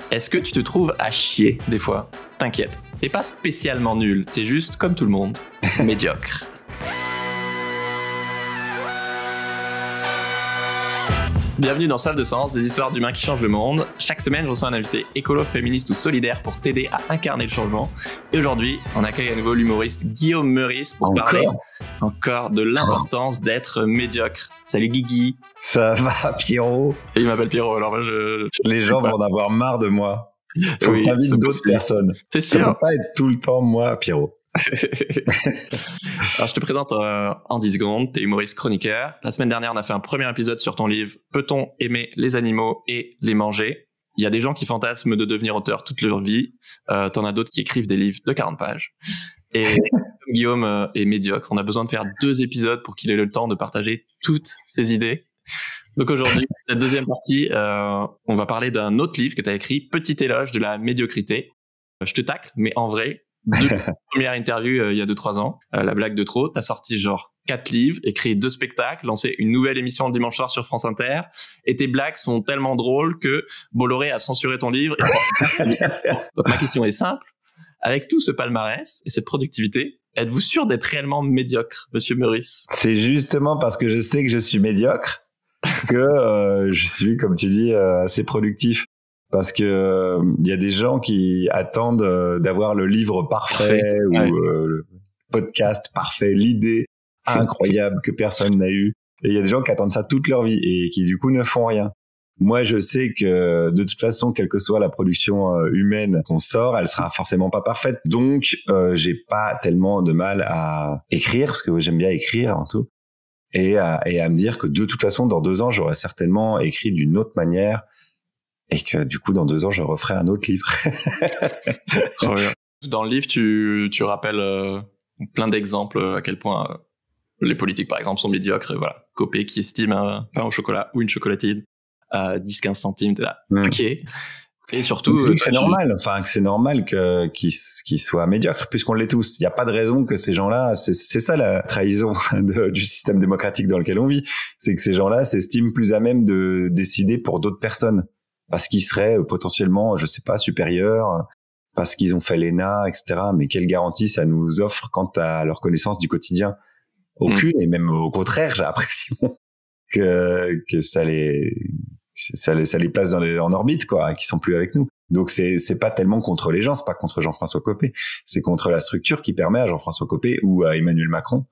Est-ce que tu te trouves à chier des fois? T'inquiète, t'es pas spécialement nul, t'es juste, comme tout le monde, médiocre. Bienvenue dans Salle de Sens, des histoires d'humains qui changent le monde. Chaque semaine, je reçois un invité écolo, féministe ou solidaire pour t'aider à incarner le changement. Et aujourd'hui, on accueille à nouveau l'humoriste Guillaume Meurice pour parler encore de l'importance d'être médiocre. Salut Guigui. Ça va, Pierrot? Et il m'appelle Pierrot, alors moi Les gens vont en avoir marre de moi. Faut que t'invites d'autres personnes. C'est sûr. Ça peut pas être tout le temps moi, Pierrot. Alors je te présente en 10 secondes, t'es humoriste chroniqueur. La semaine dernière, on a fait un premier épisode sur ton livre « Peut-on aimer les animaux et les manger ?» Il y a des gens qui fantasment de devenir auteur toute leur vie. T'en as d'autres qui écrivent des livres de 40 pages. Et comme Guillaume est médiocre, on a besoin de faire 2 épisodes pour qu'il ait le temps de partager toutes ses idées. Donc aujourd'hui, cette deuxième partie, on va parler d'un autre livre que tu as écrit, Petit éloge de la médiocrité. Je te tacle, mais en vrai, depuis la première interview il y a 2-3 ans, la blague de trop, t'as sorti genre 4 livres, écrit 2 spectacles, lancé une nouvelle émission le dimanche soir sur France Inter, et tes blagues sont tellement drôles que Bolloré a censuré ton livre. Donc ma question est simple, avec tout ce palmarès et cette productivité, êtes-vous sûr d'être réellement médiocre, monsieur Meurice? C'est justement parce que je sais que je suis médiocre que je suis, comme tu dis, assez productif. Parce que y a des gens qui attendent d'avoir le livre parfait ou le podcast parfait, l'idée incroyable que personne n'a eue. Et il y a des gens qui attendent ça toute leur vie et qui du coup ne font rien. Moi, je sais que de toute façon, quelle que soit la production humaine qu'on sort, elle sera forcément pas parfaite. Donc, j'ai pas tellement de mal à écrire, parce que j'aime bien écrire en tout, et à me dire que de toute façon, dans 2 ans, j'aurais certainement écrit d'une autre manière. Et que du coup, dans 2 ans, je referai un autre livre. Trop bien. Dans le livre, tu rappelles plein d'exemples à quel point les politiques, par exemple, sont médiocres. Voilà, Copé qui estime un pain au chocolat ou une chocolatine à 10-15 centimes, t'es là. Ok. Et surtout, c'est normal. Enfin, c'est normal qu'ils soient médiocres, puisqu'on l'est tous. Il n'y a pas de raison que ces gens-là, c'est ça la trahison du système démocratique dans lequel on vit. C'est que ces gens-là s'estiment plus à même de décider pour d'autres personnes. Parce qu'ils seraient potentiellement, je sais pas, supérieurs, parce qu'ils ont fait l'ENA, etc. Mais quelle garantie ça nous offre quant à leur connaissance du quotidien? Aucune, et même au contraire, j'ai l'impression que ça les place en orbite, quoi, qu'ils sont plus avec nous. Donc c'est pas tellement contre les gens, c'est pas contre Jean-François Copé, c'est contre la structure qui permet à Jean-François Copé ou à Emmanuel Macron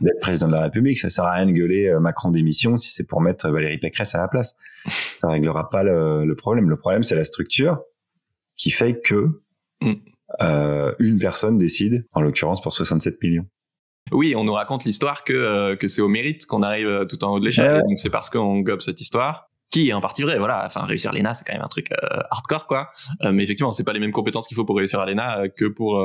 d'être président de la République. Ça sert à rien de gueuler Macron démission si c'est pour mettre Valérie Pécresse à la place. Ça réglera pas le problème. Le problème, c'est la structure qui fait que une personne décide, en l'occurrence pour 67 millions. Oui, on nous raconte l'histoire que c'est au mérite qu'on arrive tout en haut de l'échelle. Ouais. Donc c'est parce qu'on gobe cette histoire, qui est en partie vraie. Voilà, enfin réussir l'ENA, c'est quand même un truc hardcore, quoi. Mais effectivement, c'est pas les mêmes compétences qu'il faut pour réussir à l'ENA que pour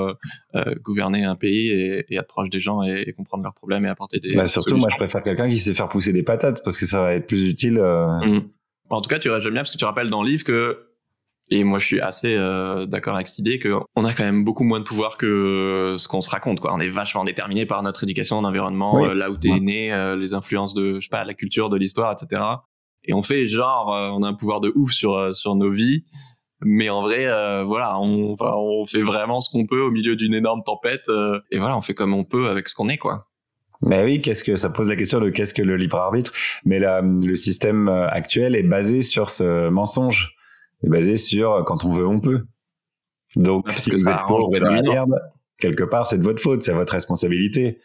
gouverner un pays et être proche des gens et comprendre leurs problèmes et apporter des surtout, solutions. Moi, je préfère quelqu'un qui sait faire pousser des patates parce que ça va être plus utile. En tout cas, j'aime bien parce que tu rappelles dans le livre que, et moi je suis assez d'accord avec cette idée, qu'on a quand même beaucoup moins de pouvoir que ce qu'on se raconte, quoi. On est vachement déterminé par notre éducation, l'environnement, là où t'es né, les influences de, je sais pas, la culture, de l'histoire, etc. Et on fait genre, on a un pouvoir de ouf sur nos vies, mais en vrai, voilà, on fait vraiment ce qu'on peut au milieu d'une énorme tempête, et voilà, on fait comme on peut avec ce qu'on est, quoi. Mais oui, ça pose la question de qu'est-ce que le libre arbitre. Mais le système actuel est basé sur ce mensonge, est basé sur quand on veut, on peut. Donc, si vous êtes pauvre et dans la merde, quelque part, c'est de votre faute, c'est votre responsabilité.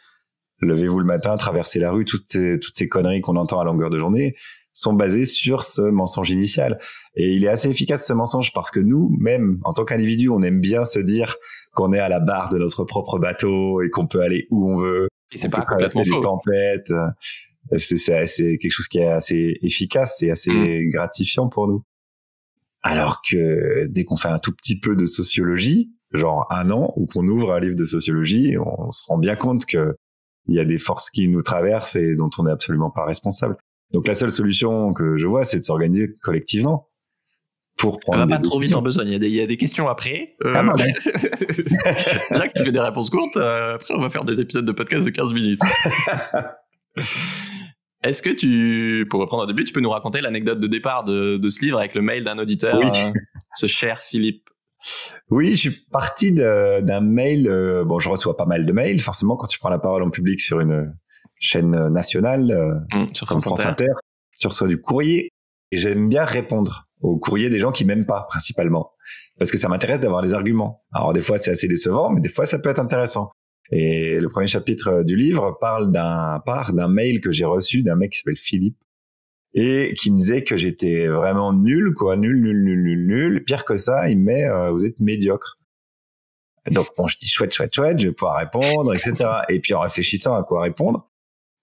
Levez-vous le matin, traversez la rue, toutes ces conneries qu'on entend à longueur de journée sont basées sur ce mensonge initial. Et il est assez efficace, ce mensonge, parce que nous, même en tant qu'individus, on aime bien se dire qu'on est à la barre de notre propre bateau et qu'on peut aller où on veut. Et c'est pas complètement faux. Des tempêtes. C'est quelque chose qui est assez efficace et assez gratifiant pour nous. Alors que dès qu'on fait un tout petit peu de sociologie, genre 1 an, ou qu'on ouvre un livre de sociologie, on se rend bien compte que il y a des forces qui nous traversent et dont on n'est absolument pas responsable. Donc la seule solution que je vois, c'est de s'organiser collectivement pour prendre des décisions. Pas trop vite en besogne, il y a des questions après. Là que tu fais des réponses courtes, après on va faire des épisodes de podcast de 15 minutes. Est-ce que pour reprendre au début, tu peux nous raconter l'anecdote de départ de ce livre avec le mail d'un auditeur, Oui. Ce cher Philippe? Oui, je suis parti d'un mail. Bon, je reçois pas mal de mails, forcément, quand tu prends la parole en public sur une chaîne nationale, Sur comme France Inter. Tu reçois du courrier et j'aime bien répondre au courrier des gens qui m'aiment pas, principalement. Parce que ça m'intéresse d'avoir les arguments. Alors, des fois, c'est assez décevant, mais des fois, ça peut être intéressant. Et le premier chapitre du livre parle d'un mail que j'ai reçu d'un mec qui s'appelle Philippe et qui me disait que j'étais vraiment nul, quoi, nul. Pire que ça, il me met vous êtes médiocre. Donc bon, je dis chouette, je vais pouvoir répondre, etc. Et puis en réfléchissant à quoi répondre,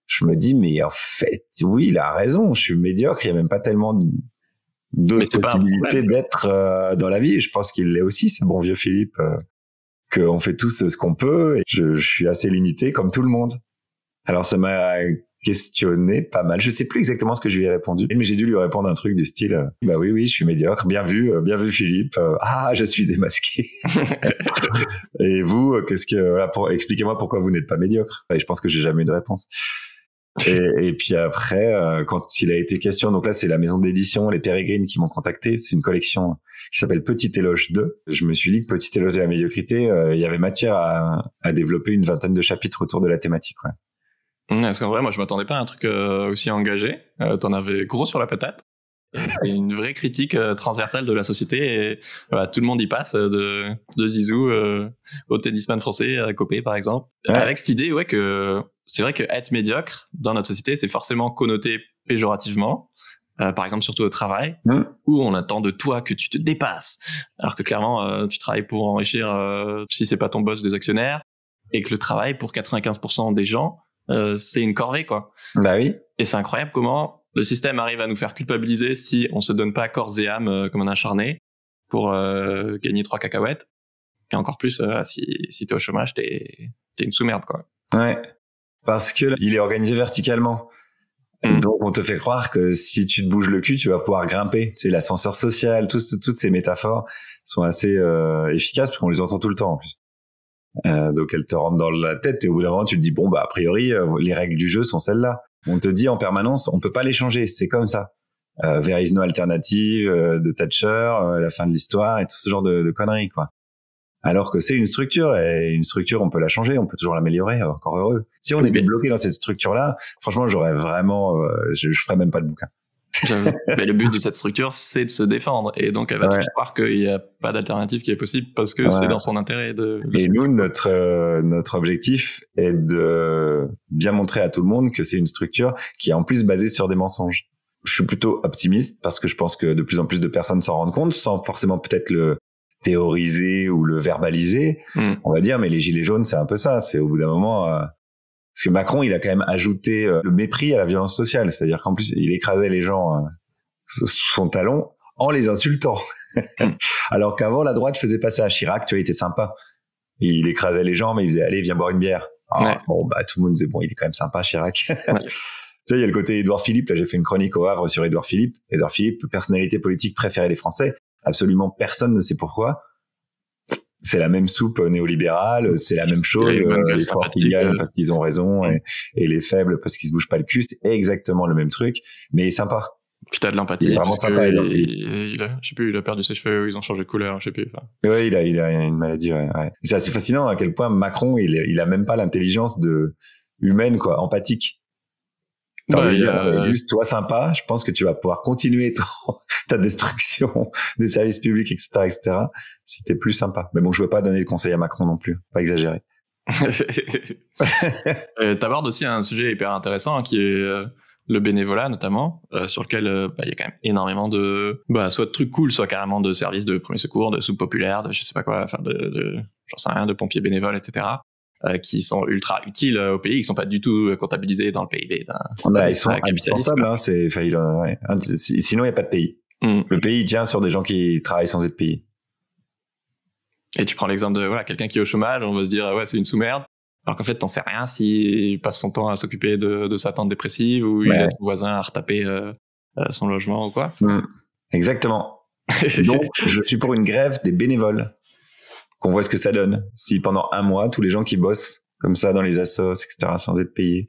je me dis mais en fait, oui, il a raison, je suis médiocre, il y a même pas tellement d'autres possibilités d'être dans la vie. Je pense qu'il l'est aussi, ce bon vieux Philippe, qu'on fait tous ce qu'on peut. Et je suis assez limité comme tout le monde. Alors ça m'a questionné pas mal. Je sais plus exactement ce que je lui ai répondu, mais j'ai dû lui répondre un truc du style bah oui, je suis médiocre. Bien vu Philippe. Je suis démasqué. Et vous, expliquez-moi pourquoi vous n'êtes pas médiocre. Et je pense que j'ai jamais eu de réponse. Et puis après, quand il a été question, donc là c'est la maison d'édition Les Pérégrines qui m'ont contacté. C'est une collection qui s'appelle Petit Éloge 2. Je me suis dit que Petit Éloge de la médiocrité, il y avait matière à développer une vingtaine de chapitres autour de la thématique. Ouais. Parce qu'en vrai, moi, je m'attendais pas à un truc aussi engagé. T'en avais gros sur la patate. Et une vraie critique transversale de la société. Et voilà, tout le monde y passe, de Zizou au tennisman français, à Copé, par exemple. Ouais. Avec cette idée, que c'est vrai que être médiocre dans notre société, c'est forcément connoté péjorativement. Par exemple, surtout au travail, où on attend de toi que tu te dépasses. Alors que clairement, tu travailles pour enrichir, si c'est pas ton boss, des actionnaires. Et que le travail, pour 95% des gens, c'est une corvée, quoi. Bah oui. Et c'est incroyable comment le système arrive à nous faire culpabiliser si on se donne pas corps et âme comme un acharné pour gagner 3 cacahuètes. Et encore plus si t'es au chômage, t'es une sous-merde, quoi. Ouais. Parce que il est organisé verticalement. Donc on te fait croire que si tu te bouges le cul, tu vas pouvoir grimper. C'est l'ascenseur social, toutes ces métaphores sont assez efficaces parce qu'on les entend tout le temps en plus. Donc elles te rentrent dans la tête et au bout d'un moment tu te dis bon bah a priori les règles du jeu sont celles-là. On te dit en permanence on peut pas les changer, c'est comme ça. There is no alternative de Thatcher, la fin de l'histoire et tout ce genre de conneries quoi. Alors que c'est une structure et une structure on peut la changer, on peut toujours l'améliorer, encore heureux. Si on était bloqué dans cette structure-là, franchement j'aurais vraiment je ferais même pas de bouquin. Mais le but de cette structure, c'est de se défendre. Et donc, elle va te faire croire qu'il n'y a pas d'alternative qui est possible parce que c'est dans son intérêt de... Et nous, notre objectif est de bien montrer à tout le monde que c'est une structure qui est en plus basée sur des mensonges. Je suis plutôt optimiste parce que je pense que de plus en plus de personnes s'en rendent compte sans forcément peut-être le théoriser ou le verbaliser, on va dire. Mais les gilets jaunes, c'est un peu ça. C'est au bout d'un moment... Parce que Macron, il a quand même ajouté le mépris à la violence sociale. C'est-à-dire qu'en plus, il écrasait les gens sous son talon en les insultant. Alors qu'avant, la droite faisait pas ça. Chirac, tu vois, il était sympa. Il écrasait les gens, mais il faisait, allez, viens boire une bière. Bon, bah, tout le monde disait, bon, il est quand même sympa, Chirac. Tu vois, il y a le côté Édouard Philippe. Là, j'ai fait une chronique au Havre sur Édouard Philippe. Édouard Philippe, personnalité politique préférée des Français. Absolument personne ne sait pourquoi. C'est la même soupe néolibérale, c'est la même chose. Les forts qui gagnent parce qu'ils ont raison et les faibles parce qu'ils se bougent pas le cul. C'est exactement le même truc, mais sympa. Puis t'as de l'empathie. Il est vraiment sympa. Je sais plus, il a perdu ses cheveux, ils ont changé de couleur, je sais plus. Enfin. Ouais, il a une maladie. Ouais. C'est assez fascinant à quel point Macron, il a même pas l'intelligence humaine, quoi, empathique. Juste toi sympa, je pense que tu vas pouvoir continuer ta destruction des services publics, etc., si t'es plus sympa. Mais bon, je veux pas donner de conseils à Macron non plus, pas exagérer. T'abordes aussi un sujet hyper intéressant qui est le bénévolat notamment, sur lequel il y a quand même énormément de soit de trucs cool, soit carrément de services de premier secours, de soupes populaires, de je sais pas quoi, enfin j'en sais rien, de pompiers bénévoles, etc. Qui sont ultra utiles au pays, qui sont pas du tout comptabilisés dans le PIB. Ils sont indispensables, hein, sinon il n'y a pas de pays. Le pays il tient sur des gens qui travaillent sans être payés. Et tu prends l'exemple de quelqu'un qui est au chômage, on va se dire c'est une sous-merde, alors qu'en fait t'en sais rien s'il passe son temps à s'occuper de sa tante dépressive ou il aide son voisin à retaper son logement ou quoi. Exactement. Donc je suis pour une grève des bénévoles. Qu'on voit ce que ça donne. Si pendant un mois, tous les gens qui bossent comme ça dans les assos, etc., sans être payés,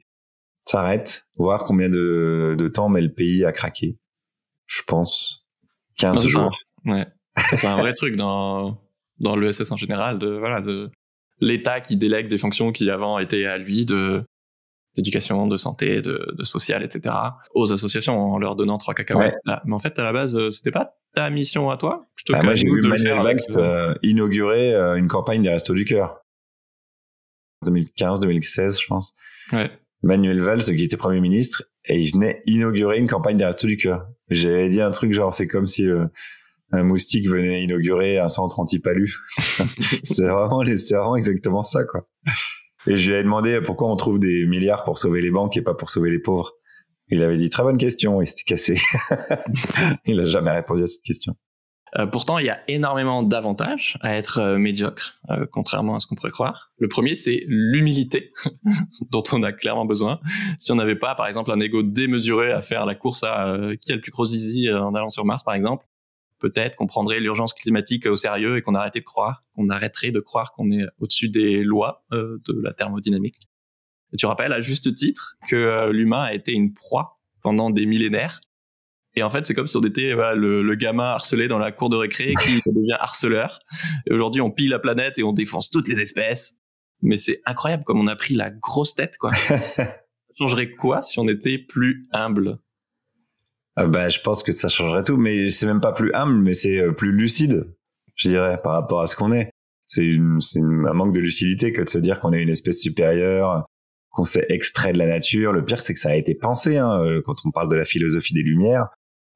s'arrête, voir combien de temps met le pays à craquer. Je pense 15 jours. Ouais. Ça, c'est un vrai truc dans l'ESS en général, de l'État qui délègue des fonctions qui avant étaient à lui, d'éducation, de santé, de social, etc., aux associations en leur donnant 3 cacahuètes. Ouais. Mais en fait, à la base, c'était pas ta mission à toi. Moi, j'ai vu Manuel Valls inaugurer une campagne des Restos du Cœur. 2015-2016, je pense. Ouais. Manuel Valls, qui était Premier ministre, et il venait inaugurer une campagne des Restos du Cœur. J'avais dit un truc genre, c'est comme si un moustique venait inaugurer un centre anti-palu. c'est vraiment exactement ça, quoi. Et je lui ai demandé pourquoi on trouve des milliards pour sauver les banques et pas pour sauver les pauvres. Il avait dit très bonne question, il s'était cassé. Il a jamais répondu à cette question. Pourtant, il y a énormément d'avantages à être médiocre, contrairement à ce qu'on pourrait croire. Le premier, c'est l'humilité, dont on a clairement besoin. Si on n'avait pas, par exemple, un ego démesuré à faire la course à qui a le plus gros zizi en allant sur Mars, par exemple, peut-être qu'on prendrait l'urgence climatique au sérieux et qu'on arrêterait de croire qu'on est au-dessus des lois de la thermodynamique. Et tu rappelles à juste titre que l'humain a été une proie pendant des millénaires. Et en fait, c'est comme si on était le gamin harcelé dans la cour de récré qui devient harceleur. Et aujourd'hui, on pille la planète et on défonce toutes les espèces. Mais c'est incroyable comme on a pris la grosse tête, quoi. Ça changerait quoi si on était plus humble ? Je pense que ça changerait tout, mais c'est même pas plus humble, mais c'est plus lucide, je dirais, par rapport à ce qu'on est. C'est un manque de lucidité que de se dire qu'on est une espèce supérieure, qu'on s'est extrait de la nature. Le pire, c'est que ça a été pensé, quand on parle de la philosophie des Lumières.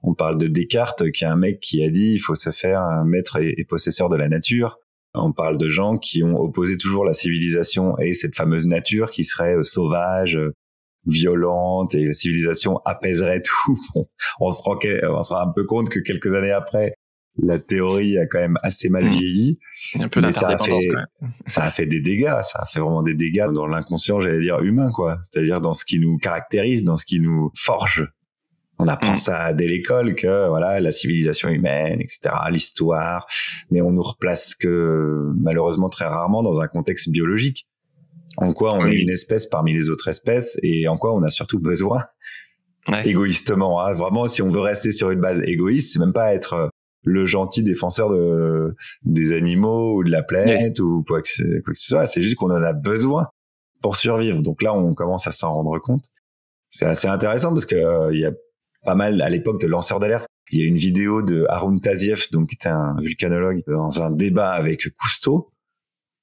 On parle de Descartes, qui est un mec qui a dit il faut se faire un maître et possesseur de la nature. On parle de gens qui ont opposé toujours la civilisation et cette fameuse nature qui serait sauvage, violente, et la civilisation apaiserait tout. On se rend un peu compte que quelques années après, la théorie a quand même assez mal vieilli. Il y a un peu d'interdépendance quand même. Ça a fait des dégâts, ça a fait vraiment des dégâts dans l'inconscient, j'allais dire humain, quoi. C'est-à-dire dans ce qui nous caractérise, dans ce qui nous forge. On apprend ça dès l'école, que voilà, la civilisation humaine, etc., l'histoire, mais on nous replace que malheureusement très rarement dans un contexte biologique. En quoi on est une espèce parmi les autres espèces et en quoi on a surtout besoin, égoïstement. Vraiment, si on veut rester sur une base égoïste, c'est même pas être le gentil défenseur des animaux ou de la planète ou quoi que ce soit. C'est juste qu'on en a besoin pour survivre. Donc là, on commence à s'en rendre compte. C'est assez intéressant parce que il y a pas mal à l'époque de lanceurs d'alerte. Il y a une vidéo de Haroun Tazieff, donc qui était un vulcanologue, dans un débat avec Cousteau.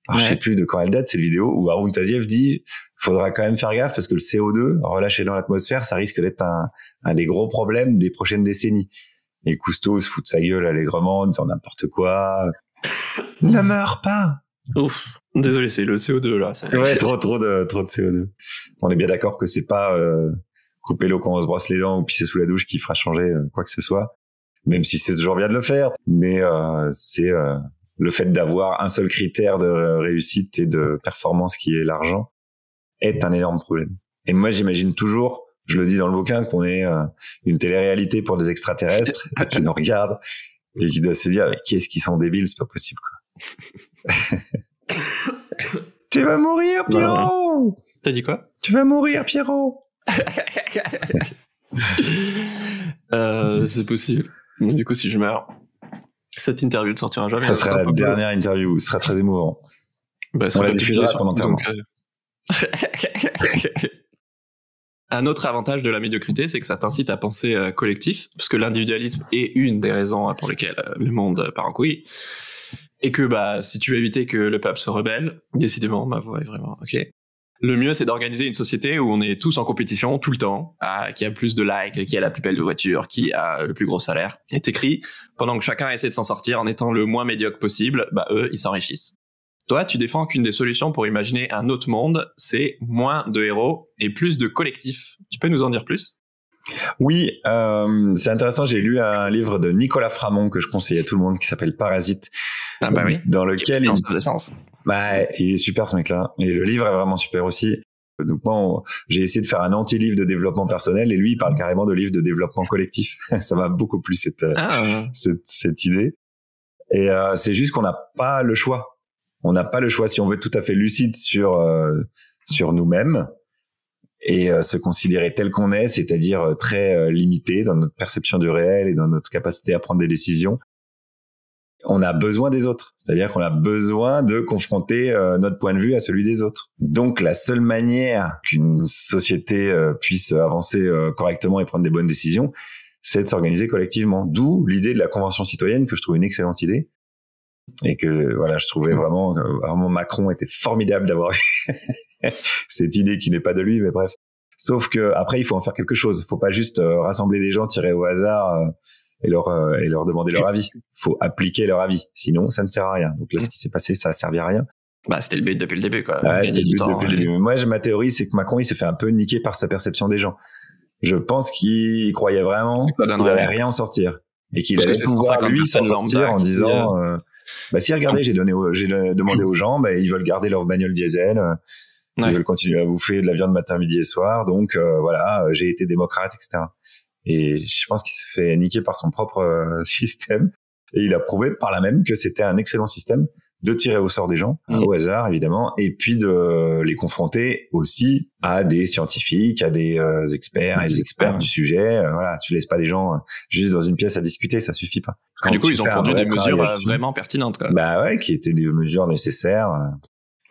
Alors, je sais plus de quand elle date, cette vidéo, où Haroun Tazieff dit faudra quand même faire gaffe parce que le CO2 relâché dans l'atmosphère, ça risque d'être un des gros problèmes des prochaines décennies. Et Cousteau se fout de sa gueule allègrement, en disant n'importe quoi. Ne meurs pas. Ouf. Désolé, c'est le CO2 là. Ouais, trop de CO2. On est bien d'accord que c'est pas couper l'eau quand on se brosse les dents ou pisser sous la douche qui fera changer quoi que ce soit. Même si c'est toujours bien de le faire, mais c'est le fait d'avoir un seul critère de réussite et de performance qui est l'argent est un énorme problème. Et moi, j'imagine toujours, je le dis dans le bouquin, qu'on est une télé-réalité pour des extraterrestres qui nous regardent et qui doivent se dire qui est-ce qui sont débiles, c'est pas possible, quoi. Tu vas mourir, Pierrot. T'as dit quoi? Tu vas mourir, Pierrot. C'est possible. Mais du coup, si je meurs, cette interview ne sortira jamais. Ça sera la dernière interview. Ce sera très émouvant. On la diffusera sur l'enterrement. Un autre avantage de la médiocrité, c'est que ça t'incite à penser collectif, parce que l'individualisme est une des raisons pour lesquelles le monde part en couille. Et que si tu veux éviter que le peuple se rebelle, décidément, ma voix est vraiment ok. Le mieux, c'est d'organiser une société où on est tous en compétition tout le temps, qui a plus de likes, qui a la plus belle voiture, qui a le plus gros salaire. Et t'écris, pendant que chacun essaie de s'en sortir en étant le moins médiocre possible, eux, ils s'enrichissent. Toi, tu défends qu'une des solutions pour imaginer un autre monde, c'est moins de héros et plus de collectifs. Tu peux nous en dire plus ? Oui, c'est intéressant. J'ai lu un livre de Nicolas Framont que je conseille à tout le monde qui s'appelle Parasite. Ah bah oui. Dans lequel il est super ce mec-là. Et le livre est vraiment super aussi. Donc moi, j'ai essayé de faire un anti-livre de développement personnel et lui, il parle carrément de livre de développement collectif. Ça m'a beaucoup plu cette idée. Et c'est juste qu'on n'a pas le choix. On n'a pas le choix si on veut être tout à fait lucide sur nous-mêmes. et se considérer tel qu'on est, c'est-à-dire très limité dans notre perception du réel et dans notre capacité à prendre des décisions. On a besoin des autres, c'est-à-dire qu'on a besoin de confronter notre point de vue à celui des autres. Donc la seule manière qu'une société puisse avancer correctement et prendre des bonnes décisions, c'est de s'organiser collectivement. D'où l'idée de la Convention citoyenne, que je trouve une excellente idée. Et que voilà, je trouvais vraiment Macron était formidable d'avoir eu cette idée qui n'est pas de lui, mais bref. Sauf que après il faut en faire quelque chose. Faut pas juste rassembler des gens tirés au hasard et leur demander leur avis. Faut appliquer leur avis. Sinon, ça ne sert à rien. Donc là, ce qui s'est passé, ça a servi à rien. Bah, c'était le but depuis le début, quoi. Ouais, c'était le but depuis le début. Mais moi, ma théorie, c'est que Macron, il s'est fait un peu niquer par sa perception des gens. Je pense qu'il croyait vraiment qu'il allait rien en sortir. Et qu'il allait pouvoir, lui, s'en sortir en disant, bah, si, regardez, j'ai demandé aux gens, bah, ils veulent garder leur bagnole diesel, ils veulent continuer à bouffer de la viande matin, midi et soir, donc, voilà, j'ai été démocrate, etc. Et je pense qu'il s'est fait niquer par son propre système. Et il a prouvé par là même que c'était un excellent système de tirer au sort des gens, au hasard évidemment, et puis de les confronter aussi à des scientifiques, à des experts, et des experts du sujet. Voilà, tu laisses pas des gens juste dans une pièce à discuter, ça suffit pas. Et du coup, ils ont produit des mesures vraiment pertinentes, quoi. Bah ouais, qui étaient des mesures nécessaires.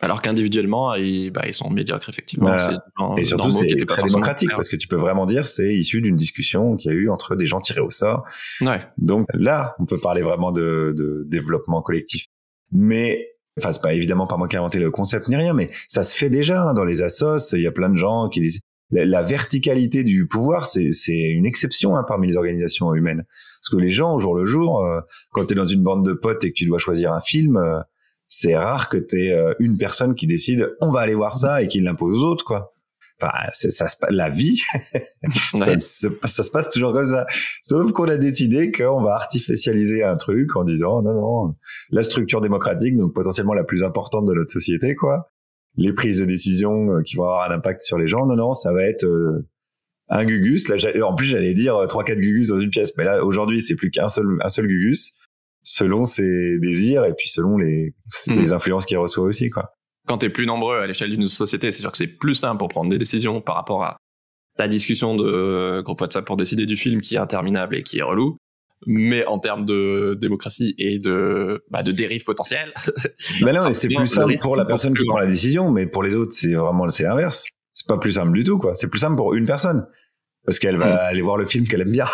Alors qu'individuellement, ils sont médiocres, effectivement. Voilà. Et surtout, c'est très démocratique, parce que tu peux vraiment dire c'est issu d'une discussion qu'il y a eu entre des gens tirés au sort. Ouais. Donc là, on peut parler vraiment de développement collectif. Mais, enfin, c'est pas évidemment pas moi qui ai inventé le concept ni rien, mais ça se fait déjà dans les assos. Il y a plein de gens qui disent la verticalité du pouvoir, c'est une exception parmi les organisations humaines. Parce que les gens, au jour le jour, quand t'es dans une bande de potes et que tu dois choisir un film, c'est rare que t'aies une personne qui décide on va aller voir ça et qui l'impose aux autres, quoi. Enfin, la vie, ça se passe toujours comme ça. Sauf qu'on a décidé qu'on va artificialiser un truc en disant non, la structure démocratique, donc potentiellement la plus importante de notre société, quoi. Les prises de décision qui vont avoir un impact sur les gens, non, ça va être un gugus. Là, en plus, j'allais dire 3-4 gugus dans une pièce, mais là aujourd'hui, c'est plus qu'un seul gugus, selon ses désirs et puis selon les influences qu'il reçoit aussi, quoi. Quand t'es plus nombreux à l'échelle d'une société, c'est sûr que c'est plus simple pour prendre des décisions par rapport à ta discussion de groupe WhatsApp pour décider du film qui est interminable et qui est relou. Mais en termes de démocratie et de dérive potentielle. Ben non, c'est plus simple pour la personne qui prend la décision, mais pour les autres, c'est l'inverse. C'est pas plus simple du tout, quoi. C'est plus simple pour une personne. Parce qu'elle va aller voir le film qu'elle aime bien.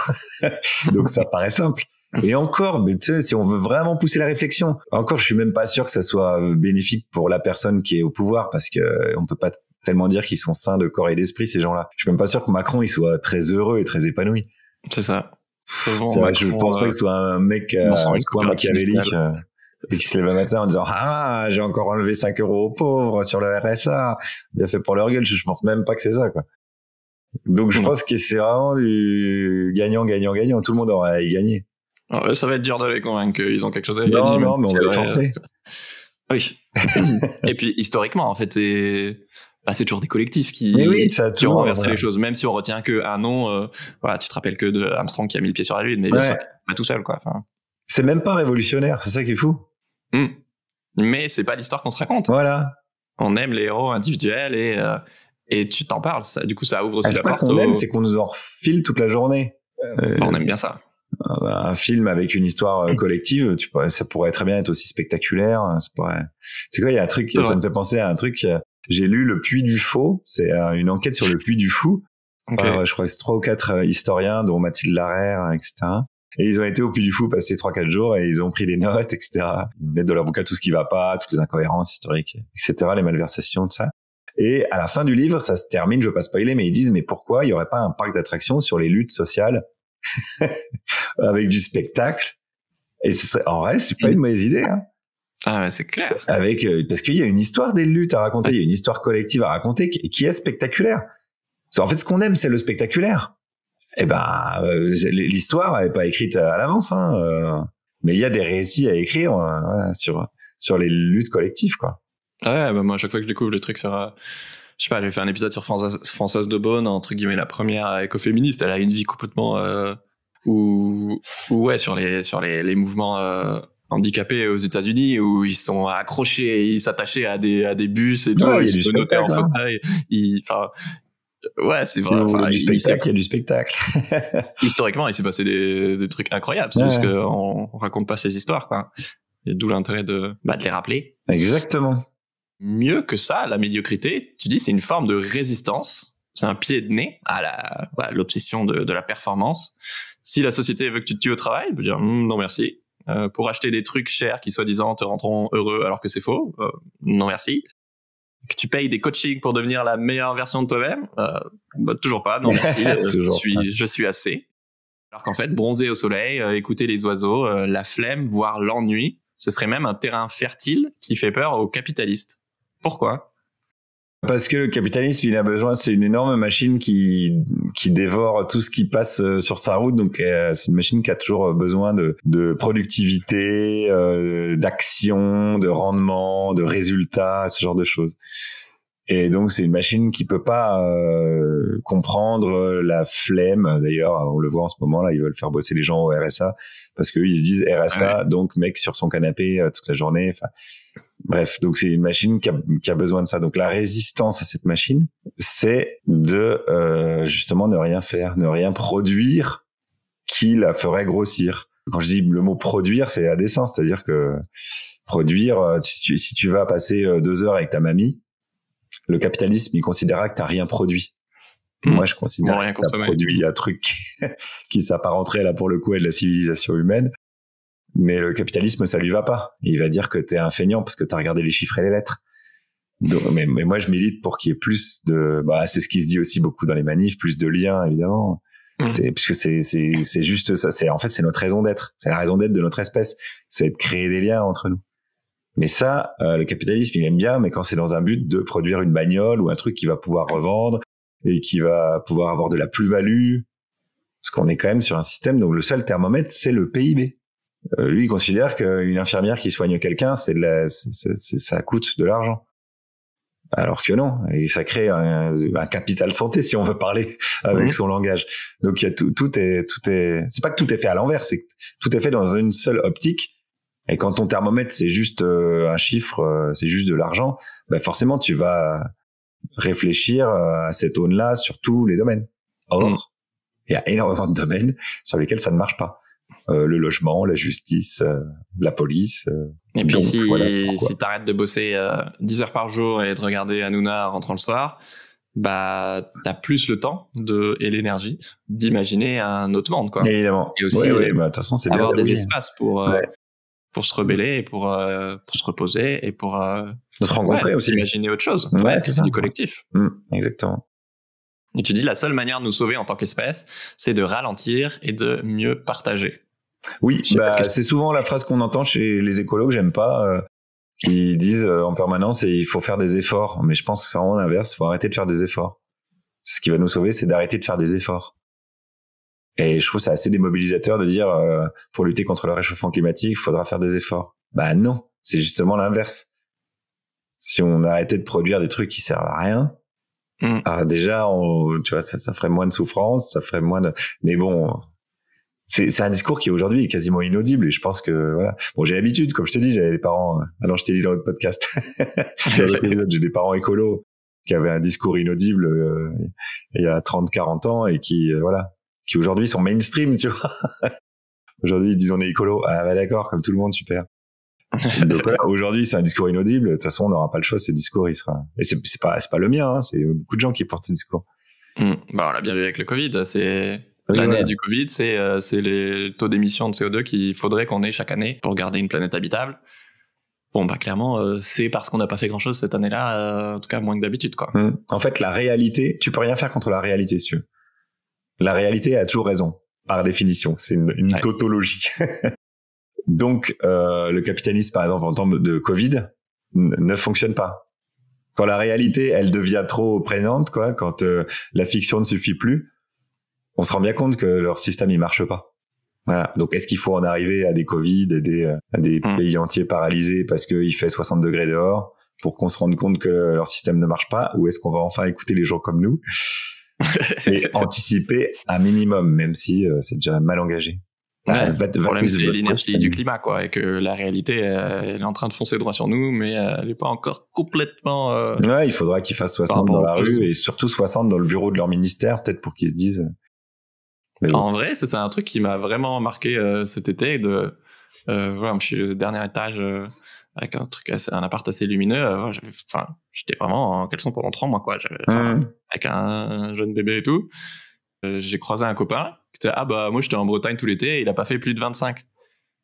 Donc ça paraît simple. Et encore, mais tu sais, si on veut vraiment pousser la réflexion, encore, je suis même pas sûr que ça soit bénéfique pour la personne qui est au pouvoir, parce que on peut pas tellement dire qu'ils sont sains de corps et d'esprit, ces gens-là. Je suis même pas sûr que Macron, il soit très heureux et très épanoui. C'est ça. C'est vrai, je pense pas qu'il soit un mec à ce point machiavélique et qui se lève le matin en disant j'ai encore enlevé 5 € aux pauvres sur le RSA, bien fait pour leur gueule. Je pense même pas que c'est ça, quoi. Donc je pense que c'est vraiment du gagnant. Tout le monde aura à y gagner. Alors, ça va être dur de les convaincre qu'ils ont quelque chose à gagner. Non, mais on va les forcer. Oui. Et puis historiquement, en fait, c'est toujours des collectifs qui ont renversé les choses. Même si on retient qu'un nom, tu te rappelles que de Armstrong qui a mis le pied sur la Lune, mais bien sûr, pas tout seul, quoi. Enfin... C'est même pas révolutionnaire, c'est ça qui est fou. Mais c'est pas l'histoire qu'on se raconte. Voilà. On aime les héros individuels et tu t'en parles. Ça, du coup, ça ouvre aussi la porte. Ce qu'on aime, c'est qu'on nous en refile toute la journée. On aime bien ça. Un film avec une histoire collective, ça pourrait très bien être aussi spectaculaire. C'est quoi, il y a un truc, ça me fait penser à un truc. J'ai lu Le Puy du Faux. C'est une enquête sur le Puy du Fou. Okay. Je crois que c'est 3 ou 4 historiens, dont Mathilde Larère, etc. Et ils ont été au Puy du Fou passer 3-4 jours et ils ont pris des notes, etc. Ils mettent dans leur bouquin tout ce qui va pas, toutes les incohérences historiques, etc., les malversations, tout ça. Et à la fin du livre, ça se termine, je veux pas spoiler, mais ils disent, mais pourquoi il y aurait pas un parc d'attractions sur les luttes sociales avec du spectacle? Et en vrai, c'est pas une mauvaise idée, hein. Ah ouais, c'est clair. Parce qu'il y a une histoire des luttes à raconter, il y a une histoire collective à raconter qui est spectaculaire. En fait, ce qu'on aime, c'est le spectaculaire. Eh ben, l'histoire elle est pas écrite à l'avance, hein. Mais il y a des récits à écrire, voilà, sur les luttes collectives, quoi. Ouais, moi, à chaque fois que je découvre le truc sur, je sais pas, j'ai fait un épisode sur Françoise de Beaune, entre guillemets, la première écoféministe. Elle a une vie complètement, sur les mouvements, handicapés aux États-Unis, où ils sont accrochés, ils s'attachaient à des bus et tout, ils se notaient en fauteuil. Ouais, c'est Si vrai. vous voulez Enfin, du spectacle, il y a du spectacle. historiquement, il s'est passé des trucs incroyables. C'est juste qu'on raconte pas ces histoires, quoi. Et d'où l'intérêt de les rappeler. Exactement. Mieux que ça, la médiocrité, tu dis, c'est une forme de résistance. C'est un pied de nez à l'obsession de la performance. Si la société veut que tu te tues au travail, elle peut dire non merci. Pour acheter des trucs chers qui soi-disant te rendront heureux alors que c'est faux, non merci. Que tu payes des coachings pour devenir la meilleure version de toi-même, toujours pas, non merci. Je suis assez. Alors qu'en fait, bronzer au soleil, écouter les oiseaux, la flemme, voire l'ennui, ce serait même un terrain fertile qui fait peur aux capitalistes. Pourquoi ? Parce que le capitalisme, il a besoin, c'est une énorme machine qui dévore tout ce qui passe sur sa route. Donc, c'est une machine qui a toujours besoin de productivité, d'action, de rendement, de résultats, ce genre de choses. Et donc, c'est une machine qui peut pas comprendre la flemme. D'ailleurs, on le voit en ce moment là, ils veulent faire bosser les gens au RSA parce qu'eux, ils se disent RSA, donc mec sur son canapé toute la journée. Enfin, bref, donc c'est une machine qui a besoin de ça. Donc la résistance à cette machine, c'est de justement ne rien faire, ne rien produire qui la ferait grossir. Quand je dis le mot produire, c'est à dessein, c'est-à-dire que produire, si tu vas passer 2 heures avec ta mamie, le capitalisme, il considérera que t'as rien produit. Moi, je considère que t'as produit un truc qui s'apparenterait là pour le coup à de la civilisation humaine. Mais le capitalisme, ça lui va pas. Il va dire que t'es un feignant parce que t'as regardé les chiffres et les lettres. Donc, mais moi, je milite pour qu'il y ait plus de, c'est ce qui se dit aussi beaucoup dans les manifs, plus de liens, évidemment. Puisque c'est juste ça. En fait, c'est notre raison d'être. C'est la raison d'être de notre espèce. C'est de créer des liens entre nous. Mais ça, le capitalisme, il aime bien, mais quand c'est dans un but de produire une bagnole ou un truc qui va pouvoir revendre et qui va pouvoir avoir de la plus-value, parce qu'on est quand même sur un système dont le seul thermomètre, c'est le PIB. Lui, il considère qu'une infirmière qui soigne quelqu'un, ça coûte de l'argent. Alors que non, et ça crée un capital santé, si on veut parler avec son langage. Donc il y a tout est, c'est pas que tout est fait à l'envers, c'est que tout est fait dans une seule optique. Et quand ton thermomètre, c'est juste un chiffre, c'est juste de l'argent, forcément, tu vas réfléchir à cette aune-là sur tous les domaines. Or, il y a énormément de domaines sur lesquels ça ne marche pas. Le logement, la justice, la police. Et puis si t'arrêtes de bosser 10 heures par jour et de regarder Hanouna rentrant le soir, t'as plus le temps et l'énergie d'imaginer un autre monde, quoi. Évidemment. Et aussi de toute façon, c'est avoir des espaces pour se rebeller et pour se reposer et pour se rencontrer aussi, imaginer autre chose. C'est du collectif. Exactement. Et tu dis la seule manière de nous sauver en tant qu'espèce, c'est de ralentir et de mieux partager. Oui, c'est souvent la phrase qu'on entend chez les écolos que j'aime pas, qui disent en permanence il faut faire des efforts. Mais je pense que c'est vraiment l'inverse, il faut arrêter de faire des efforts. Ce qui va nous sauver, c'est d'arrêter de faire des efforts. Et je trouve ça assez démobilisateur de dire pour lutter contre le réchauffement climatique, il faudra faire des efforts. Non, c'est justement l'inverse. Si on arrêtait de produire des trucs qui servent à rien, déjà, tu vois, ça ferait moins de souffrance, ça ferait moins de... Mais bon, c'est un discours qui aujourd'hui est quasiment inaudible. Et je pense que voilà. Bon, j'ai l'habitude, comme je te dis, j'avais des parents. Non, je t'ai dit dans l'autre podcast. J'ai des parents écolos qui avaient un discours inaudible il y a 30-40 ans et qui aujourd'hui sont mainstream, tu vois. Aujourd'hui, ils disent on est écolo. Ah d'accord, comme tout le monde, super. Donc aujourd'hui, c'est un discours inaudible. De toute façon, on n'aura pas le choix. Ce discours, il sera. Et c'est pas le mien. Hein, c'est beaucoup de gens qui portent ce discours. On l'a bien vu avec le Covid. C'est l'année du Covid, c'est les taux d'émission de CO2 qu'il faudrait qu'on ait chaque année pour garder une planète habitable. Bon, clairement, c'est parce qu'on n'a pas fait grand-chose cette année-là, en tout cas moins que d'habitude, quoi. En fait, la réalité, tu peux rien faire contre la réalité, si tu veux. La réalité a toujours raison, par définition. C'est une tautologie. Donc, le capitalisme, par exemple, en temps de Covid, ne fonctionne pas. Quand la réalité, elle devient trop présente, quoi, quand la fiction ne suffit plus, on se rend bien compte que leur système, il marche pas. Voilà. Donc, est-ce qu'il faut en arriver à des Covid, à des pays entiers paralysés parce qu'il fait 60 degrés dehors pour qu'on se rende compte que leur système ne marche pas, ou est-ce qu'on va enfin écouter les gens comme nous et anticiper un minimum, même si c'est déjà mal engagé. Le problème, c'est l'inertie du climat, quoi, et que la réalité, elle est en train de foncer droit sur nous, mais elle n'est pas encore complètement... Ouais, il faudra qu'ils fassent 60 dans la rue, et surtout 60 dans le bureau de leur ministère, peut-être pour qu'ils se disent... Mais bon. En vrai, c'est un truc qui m'a vraiment marqué cet été, voilà, je suis au dernier étage... avec un appart assez lumineux, j'étais vraiment en caleçon pendant 3 mois, quoi. Avec un jeune bébé et tout. J'ai croisé un copain qui était moi j'étais en Bretagne tout l'été et il a pas fait plus de 25.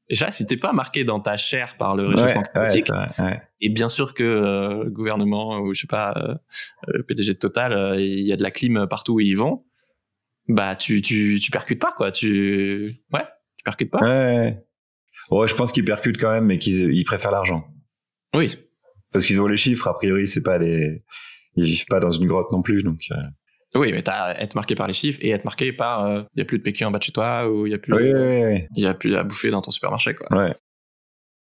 Et ça, si t'es pas marqué dans ta chair par le réchauffement climatique, et bien sûr que le gouvernement ou je sais pas, le PDG de Total, il y a de la clim partout où ils vont, bah tu percutes pas, quoi. Tu percutes pas. Ouais, je pense qu'ils percutent quand même, mais qu'ils préfèrent l'argent. Oui. Parce qu'ils ont les chiffres, a priori, ils vivent pas dans une grotte non plus, donc. Oui, mais être marqué par les chiffres et être marqué par y a plus de PQ en bas de chez toi ou il y a plus y a plus à bouffer dans ton supermarché, quoi. Ouais.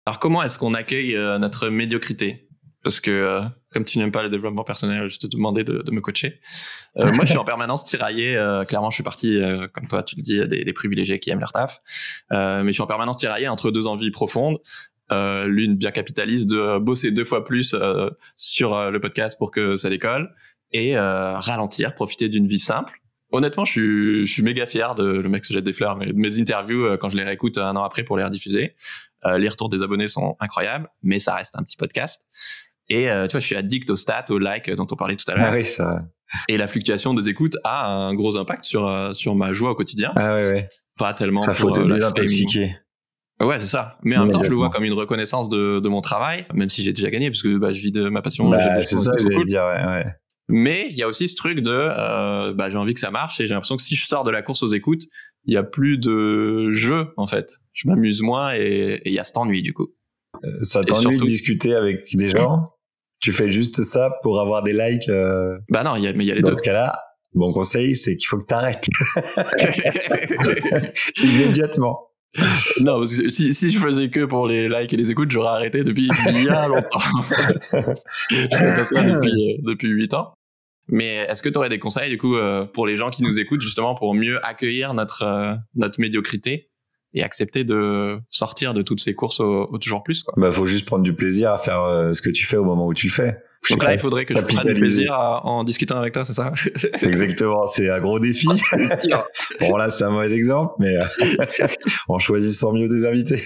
Alors comment est-ce qu'on accueille notre médiocrité? Parce que comme tu n'aimes pas le développement personnel, je te demandais de me coacher. Moi, je suis en permanence tiraillé. Clairement, je suis parti, comme toi, tu le dis, des privilégiés qui aiment leur taf. Mais je suis en permanence tiraillé entre 2 envies profondes. L'une bien capitaliste de bosser 2 fois plus sur le podcast pour que ça décolle et ralentir, profiter d'une vie simple. Honnêtement, je suis méga fier de le mec se jette des fleurs, mais de mes interviews quand je les réécoute 1 an après pour les rediffuser. Les retours des abonnés sont incroyables, mais ça reste un petit podcast. Et tu vois, je suis addict aux stats, aux likes dont on parlait tout à l'heure. Ah oui, ça. Et la fluctuation des écoutes a un gros impact sur ma joie au quotidien. Ah ouais. Pas tellement ça pour faut te désintoxiquer. Ouais, c'est ça. Mais en même temps, je le vois comme une reconnaissance de mon travail, même si j'ai déjà gagné, parce que je vis de ma passion. C'est ça que j'allais dire, ouais. Mais il y a aussi ce truc de j'ai envie que ça marche et j'ai l'impression que si je sors de la course aux écoutes, il y a plus de jeu, en fait. Je m'amuse moins et il y a cet ennui, du coup. Ça t'ennuie de discuter avec des gens? Tu fais juste ça pour avoir des likes? Non, il y a les deux. Dans ce cas-là, mon conseil, c'est qu'il faut que t'arrêtes. Immédiatement. Non, parce que si je faisais que pour les likes et les écoutes, j'aurais arrêté depuis bien longtemps. Je fais ça depuis 8 ans. Mais est-ce que tu aurais des conseils, du coup, pour les gens qui nous écoutent, justement, pour mieux accueillir notre médiocrité et accepter de sortir de toutes ces courses au toujours plus, quoi? Faut juste prendre du plaisir à faire ce que tu fais au moment où tu le fais. Donc là, il faudrait que je prenne du plaisir en discutant avec toi, c'est ça? Exactement, c'est un gros défi. Bon, là, c'est un mauvais exemple, mais en choisissant mieux des invités.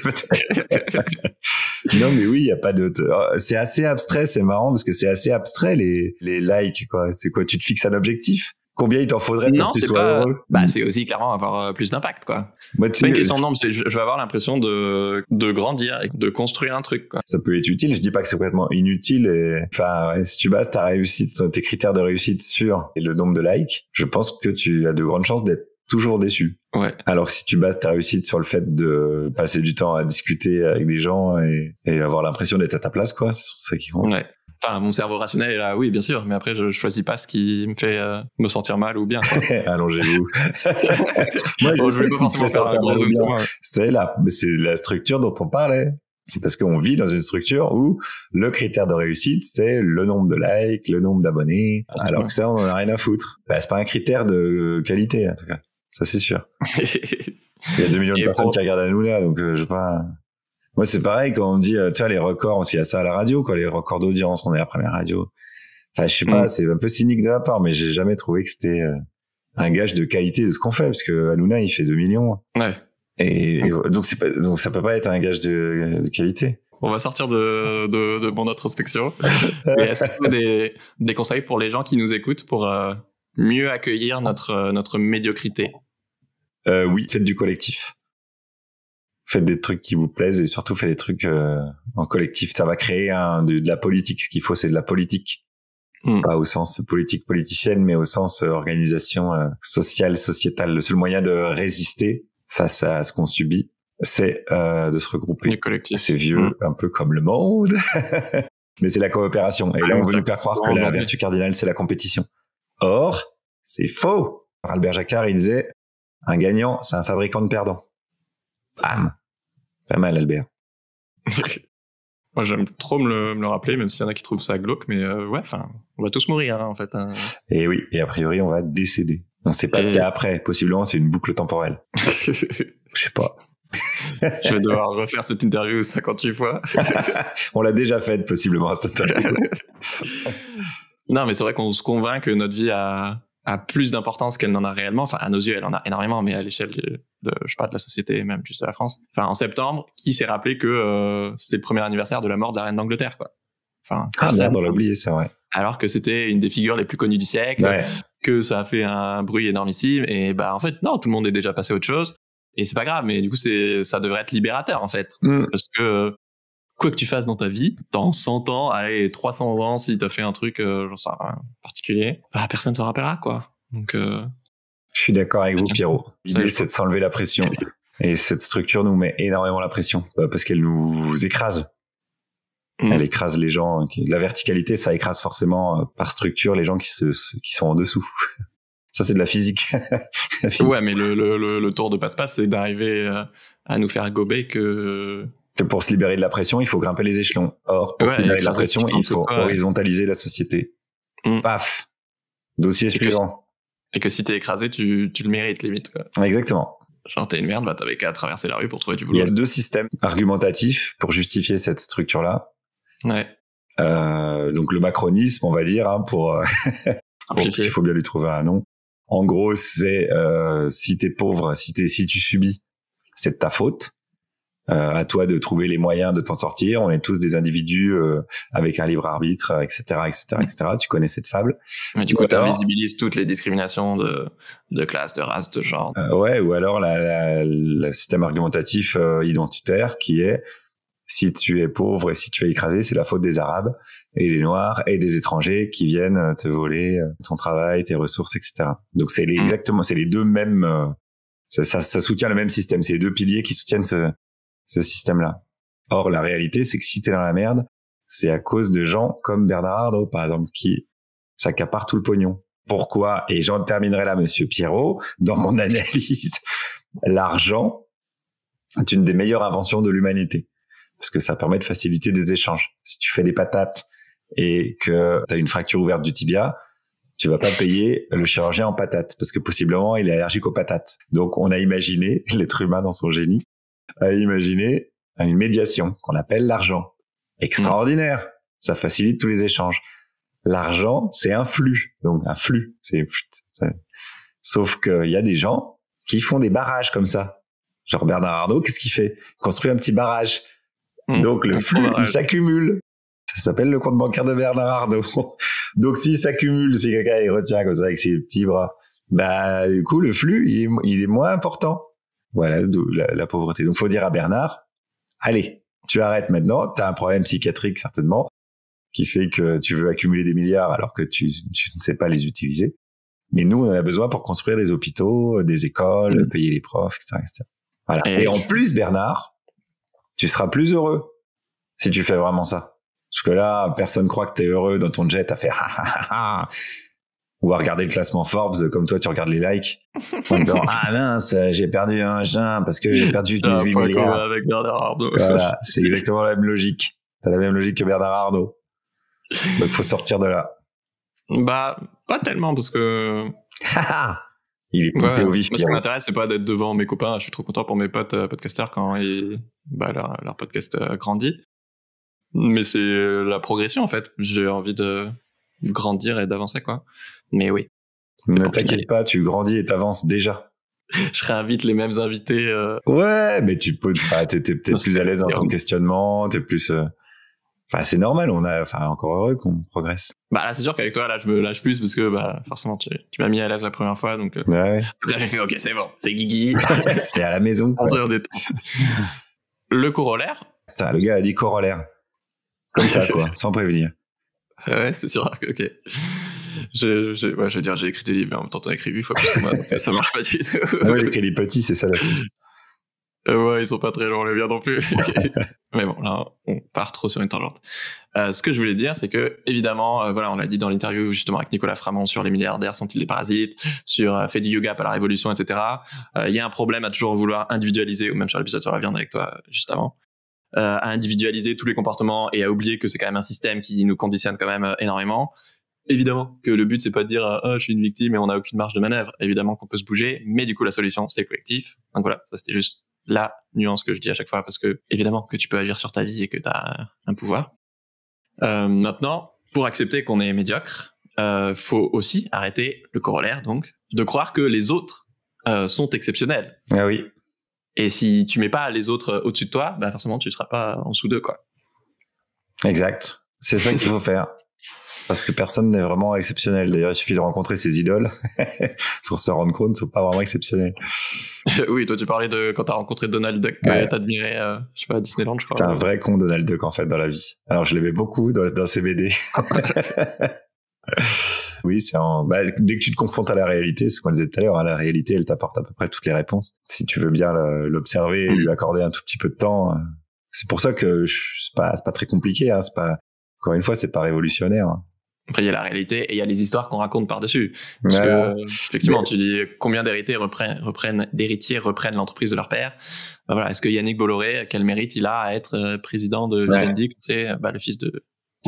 Non, mais oui, il y a pas de... C'est assez abstrait, c'est marrant, parce que c'est assez abstrait, les likes, quoi. C'est quoi, tu te fixes un objectif? Combien il t'en faudrait pour que tu sois heureux? C'est aussi clairement avoir plus d'impact, quoi. Moi, c'est pas une question de nombre, je vais avoir l'impression de grandir et de construire un truc, quoi. Ça peut être utile, je dis pas que c'est complètement inutile si tu bases ta réussite, tes critères de réussite sur le nombre de likes, je pense que tu as de grandes chances d'être toujours déçu. Ouais. Alors que si tu bases ta réussite sur le fait de passer du temps à discuter avec des gens et avoir l'impression d'être à ta place, quoi, c'est sur ça qui compte. Ouais. Enfin, mon cerveau rationnel est là, oui, bien sûr, mais après, je choisis pas ce qui me fait me sentir mal ou bien. Allongez-vous. Moi, je vais pas forcément faire un gros zoom sur moi. C'est la structure dont on parlait. C'est parce qu'on vit dans une structure où le critère de réussite, c'est le nombre de likes, le nombre d'abonnés, alors que ça, on en a rien à foutre. C'est pas un critère de qualité, en tout cas. Ça, c'est sûr. Il y a 2 millions de personnes qui regardent Hanouna, donc je sais pas... Moi, c'est pareil quand on dit, tu vois, les records, aussi, il y a ça à la radio, quoi, les records d'audience, on est la première radio. Enfin, je sais pas, c'est un peu cynique de ma part, mais j'ai jamais trouvé que c'était un gage de qualité de ce qu'on fait, parce que Hanouna, il fait 2 millions. Ouais. Et donc ça peut pas être un gage de qualité. On va sortir de mon introspection. Et est-ce que tu as des conseils pour les gens qui nous écoutent pour mieux accueillir notre médiocrité? Oui, faites du collectif. Faites des trucs qui vous plaisent et surtout faites des trucs en collectif. Ça va créer de la politique. Ce qu'il faut, c'est de la politique. Pas au sens politique politicienne, mais au sens organisation sociale, sociétale. Le seul moyen de résister face à ce qu'on subit, c'est de se regrouper. C'est vieux, un peu comme le monde. Mais c'est la coopération. Et là, on veut nous faire croire que la vertu cardinale, c'est la compétition. Or, c'est faux. Albert Jacquard, il disait, un gagnant, c'est un fabricant de perdants. Bam. Pas mal, Albert. Moi, j'aime trop me le rappeler, même s'il y en a qui trouvent ça glauque, mais on va tous mourir, en fait. Et oui, et a priori, on va décéder. On sait pas ce qu'il y a après. Possiblement, c'est une boucle temporelle. Je sais pas. Je vais devoir refaire cette interview 58 fois. On l'a déjà faite, possiblement, cette interview. Non, mais c'est vrai qu'on se convainc que notre vie a plus d'importance qu'elle n'en a réellement. Enfin, à nos yeux, elle en a énormément, mais à l'échelle de je sais pas, de la société, même juste de la France. Enfin, en septembre, qui s'est rappelé que c'était le premier anniversaire de la mort de la reine d'Angleterre, quoi. Enfin, merde, on l'a oublié, c'est vrai. Alors que c'était une des figures les plus connues du siècle, que ça a fait un bruit énormissime, et en fait, non, tout le monde est déjà passé à autre chose, et c'est pas grave, mais du coup, ça devrait être libérateur, en fait. Parce que, quoi que tu fasses dans ta vie, dans 100 ans, allez, 300 ans, si t'as fait un truc, j'en sais rien, particulier, personne s'en rappellera, quoi. Donc, je suis d'accord avec vous, Pierrot. L'idée, c'est de s'enlever la pression. Et cette structure nous met énormément la pression, parce qu'elle nous écrase. Elle écrase les gens. La verticalité, ça écrase forcément par structure les gens qui sont en dessous. Ça, c'est de la physique. Ouais, mais le tour de passe-passe, c'est d'arriver à nous faire gober que pour se libérer de la pression, il faut grimper les échelons. Or, pour se libérer de la pression, il faut horizontaliser la société. Paf. Dossier suivant. Et que si t'es écrasé, tu le mérites limite, quoi. Exactement. Genre t'es une merde, t'avais qu'à traverser la rue pour trouver du boulot. Il y a 2 systèmes argumentatifs pour justifier cette structure-là. Ouais. Donc le macronisme, on va dire, pour il faut bien lui trouver un nom. En gros, c'est si t'es pauvre, si tu subis, c'est de ta faute. À toi de trouver les moyens de t'en sortir. On est tous des individus avec un libre arbitre, etc., etc., etc. Tu connais cette fable. Mais du coup, tu invisibilises toutes les discriminations de classe, de race, de genre. Ouais, ou alors le système argumentatif identitaire qui est si tu es pauvre et si tu es écrasé, c'est la faute des Arabes et des Noirs et des étrangers qui viennent te voler ton travail, tes ressources, etc. Donc c'est exactement, c'est les deux mêmes. Ça soutient le même système. C'est les deux piliers qui soutiennent ce système-là. Or, la réalité, c'est que si t'es dans la merde, c'est à cause de gens comme Bernard Arnault, par exemple, qui s'accaparent tout le pognon. Pourquoi? Et j'en terminerai là, monsieur Pierrot, dans mon analyse. L'argent est une des meilleures inventions de l'humanité. Parce que ça permet de faciliter des échanges. Si tu fais des patates et que t'as une fracture ouverte du tibia, tu vas pas payer le chirurgien en patates, parce que possiblement, il est allergique aux patates. Donc, on a imaginé, l'être humain dans son génie, a imaginé une médiation qu'on appelle l'argent. Extraordinaire. Ça facilite tous les échanges. L'argent, c'est un flux. Donc, un flux. Sauf qu'il y a des gens qui font des barrages comme ça. Genre Bernard Arnault, qu'est-ce qu'il fait? Il construit un petit barrage. Donc, le flux, il s'accumule. Ça s'appelle le compte bancaire de Bernard Arnault. Donc, s'il s'accumule, si quelqu'un il retient comme ça avec ses petits bras, du coup, le flux, il est moins important. Voilà, la pauvreté. Donc, faut dire à Bernard, allez, tu arrêtes maintenant, t'as un problème psychiatrique, certainement, qui fait que tu veux accumuler des milliards alors que tu ne sais pas les utiliser. Mais nous, on en a besoin pour construire des hôpitaux, des écoles, payer les profs, etc., etc. Voilà. Et en plus, Bernard, tu seras plus heureux si tu fais vraiment ça. Parce que là, personne croit que t'es heureux dans ton jet à faire ou à regarder le classement Forbes comme toi tu regardes les likes en disant mince, j'ai perdu un jeun parce que j'ai perdu 18 milliards avec Bernard Arnault. Voilà, c'est exactement la même logique. T'as la même logique que Bernard Arnault. Donc faut sortir de là. Pas tellement, parce que il est pompé au vif. Moi, ce qui m'intéresse, c'est pas d'être devant mes copains. Je suis trop content pour mes potes podcasteurs quand leur podcast grandit. Mais c'est la progression, en fait. J'ai envie de grandir et d'avancer, quoi. Mais oui. Ne t'inquiète pas, tu grandis et t'avances déjà. Je réinvite les mêmes invités. Ouais, mais t'es peut-être plus à l'aise dans ton questionnement, t'es plus... c'est normal, encore heureux qu'on progresse. Là, c'est sûr qu'avec toi, là, je me lâche plus parce que, forcément, tu m'as mis à l'aise la première fois, donc... Ouais. Donc là, j'ai fait, ok, c'est bon, c'est Guigui. C'est à la maison, quoi. Le corollaire. Le gars a dit corollaire. Comme ça, quoi, sans prévenir. Ouais, c'est sûr, ok. Je veux dire, j'ai écrit des livres, mais en même temps, t'en as écrit 8 fois plus que moi, donc ça marche pas du tout. Ouais, j'ai écrit des petits, c'est ça la chose. Ouais, ils sont pas très longs, les biens non plus. Mais bon, là, on part trop sur une tangente. Ce que je voulais dire, c'est que, évidemment, on l'a dit dans l'interview, justement, avec Nicolas Framont sur les milliardaires sont-ils des parasites, sur fait du yoga par la révolution, etc. Il y a un problème à toujours vouloir individualiser, ou même sur l'épisode sur la viande avec toi, juste avant, à individualiser tous les comportements et à oublier que c'est quand même un système qui nous conditionne quand même énormément. Évidemment que le but, c'est pas de dire je suis une victime et on n'a aucune marge de manœuvre. Évidemment qu'on peut se bouger, mais du coup, la solution, c'est le collectif. Donc voilà, ça c'était juste la nuance que je dis à chaque fois, parce que évidemment que tu peux agir sur ta vie et que tu as un pouvoir. Maintenant, pour accepter qu'on est médiocre, faut aussi arrêter le corollaire, donc, de croire que les autres sont exceptionnels. Ah oui. Et si tu mets pas les autres au-dessus de toi, bah forcément tu seras pas en dessous d'eux, quoi. Exact. C'est ça qu'il faut faire. Parce que personne n'est vraiment exceptionnel. D'ailleurs, il suffit de rencontrer ses idoles pour se rendre compte qu'ils sont pas vraiment exceptionnels. Oui, toi tu parlais de quand t'as rencontré Donald Duck, que t'admirais, je sais pas, à Disneyland, je crois. C'est un vrai con, Donald Duck, en fait, dans la vie. Alors, je l'aimais beaucoup dans ses BD. Oui, dès que tu te confrontes à la réalité, c'est ce qu'on disait tout à l'heure, hein, la réalité, elle t'apporte à peu près toutes les réponses. Si tu veux bien l'observer et lui accorder un tout petit peu de temps, c'est pour ça que c'est pas très compliqué, hein, encore une fois, c'est pas révolutionnaire. Hein. Après, il y a la réalité et il y a les histoires qu'on raconte par-dessus. Parce que, effectivement, tu dis combien d'héritiers reprennent l'entreprise de leur père. Ben voilà, est-ce que Yannick Bolloré, quel mérite il a à être président de Vivendi, c'est le fils du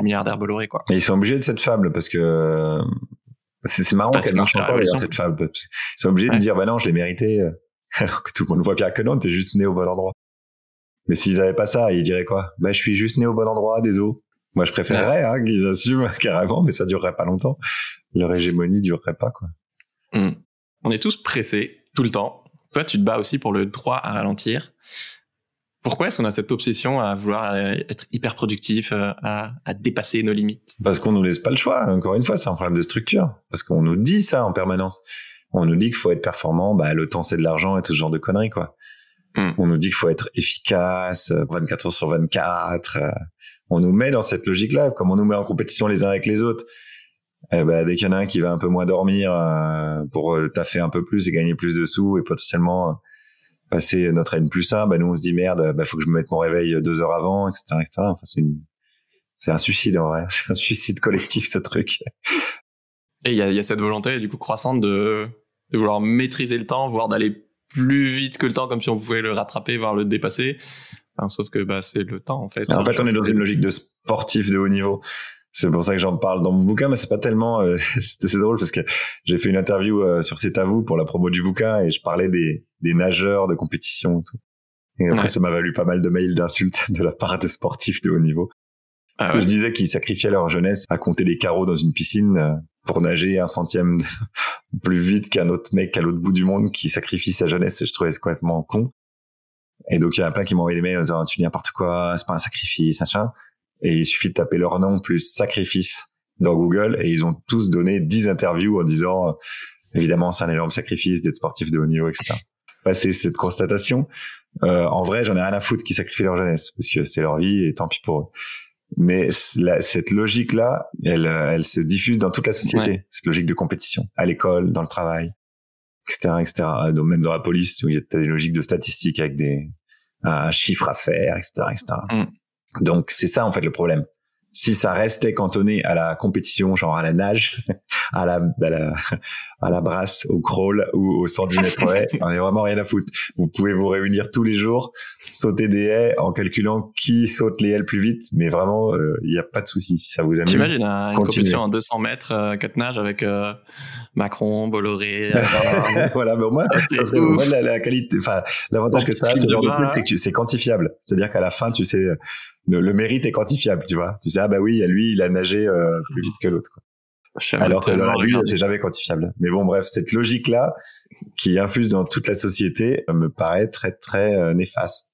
milliardaire Bolloré, quoi. Et ils sont obligés de cette fable parce que c'est marrant qu'elle marche encore d'ailleurs, cette fable. Ils sont obligés de dire, bah non, je l'ai mérité, alors que tout le monde voit bien que non, t'es juste né au bon endroit. Mais s'ils avaient pas ça, ils diraient quoi? Bah, je suis juste né au bon endroit, désolé. Moi, je préférerais qu'ils assument carrément, mais ça durerait pas longtemps. Leur hégémonie durerait pas, quoi. On est tous pressés tout le temps. Toi, tu te bats aussi pour le droit à ralentir. Pourquoi est-ce qu'on a cette obsession à vouloir être hyper productif, à dépasser nos limites? Parce qu'on nous laisse pas le choix. Encore une fois, c'est un problème de structure. Parce qu'on nous dit ça en permanence. On nous dit qu'il faut être performant, le temps c'est de l'argent et tout ce genre de conneries, quoi. On nous dit qu'il faut être efficace, 24 heures sur 24. On nous met dans cette logique-là, comme on nous met en compétition les uns avec les autres. Dès qu'il y en a un qui va un peu moins dormir pour taffer un peu plus et gagner plus de sous et potentiellement passer notre N+1, nous on se dit merde, faut que je me mette mon réveil 2 heures avant, etc., etc. Enfin, c'est un suicide en vrai, c'est un suicide collectif ce truc. Et il y a cette volonté du coup croissante de vouloir maîtriser le temps, voire d'aller plus vite que le temps, comme si on pouvait le rattraper, voire le dépasser. Enfin, sauf que c'est le temps en fait. En fait, on est dans une logique de sportif de haut niveau. C'est pour ça que j'en parle dans mon bouquin, mais c'est pas tellement. C'est drôle parce que j'ai fait une interview sur C'est à vous pour la promo du bouquin et je parlais des nageurs de compétition. Et tout. Et après, ça m'a valu pas mal de mails d'insultes de la part de sportifs de haut niveau. Parce que je disais qu'ils sacrifiaient leur jeunesse à compter des carreaux dans une piscine pour nager 1/100 plus vite qu'un autre mec à l'autre bout du monde qui sacrifie sa jeunesse. Et je trouvais ça complètement con. Et donc, il y en a plein qui m'ont envoyé des mails en disant, tu dis n'importe quoi, c'est pas un sacrifice, machin. Et il suffit de taper leur nom plus sacrifice dans Google et ils ont tous donné 10 interviews en disant, évidemment, c'est un énorme sacrifice d'être sportif de haut niveau, etc. Passer cette constatation. En vrai, j'en ai rien à foutre qu'ils sacrifient leur jeunesse parce que c'est leur vie et tant pis pour eux. Mais cette logique-là, elle se diffuse dans toute la société. Cette logique de compétition, à l'école, dans le travail, etc., etc. Donc, même dans la police, où il y a des logiques de statistiques avec un chiffre à faire, etc., etc. Donc, c'est ça, en fait, le problème. Si ça restait cantonné à la compétition, genre à la nage, à la brasse, au crawl ou au 110 mètres haies, on est vraiment rien à foutre. Vous pouvez vous réunir tous les jours, sauter des haies en calculant qui saute les haies le plus vite, mais vraiment, il n'y a pas de souci. Si ça vous amuse. T'imagines une compétition en 200 mètres, 4 nages avec Macron, Bolloré. Voilà, mais au moins, la qualité, enfin, l'avantage que ça a, ce genre de truc, c'est que c'est quantifiable. C'est-à-dire qu'à la fin, tu sais, le mérite est quantifiable, tu vois. Tu sais, lui, il a nagé plus vite que l'autre, quoi. Alors que dans la vie, c'est jamais quantifiable. Mais bon, bref, cette logique-là qui infuse dans toute la société me paraît très, très néfaste.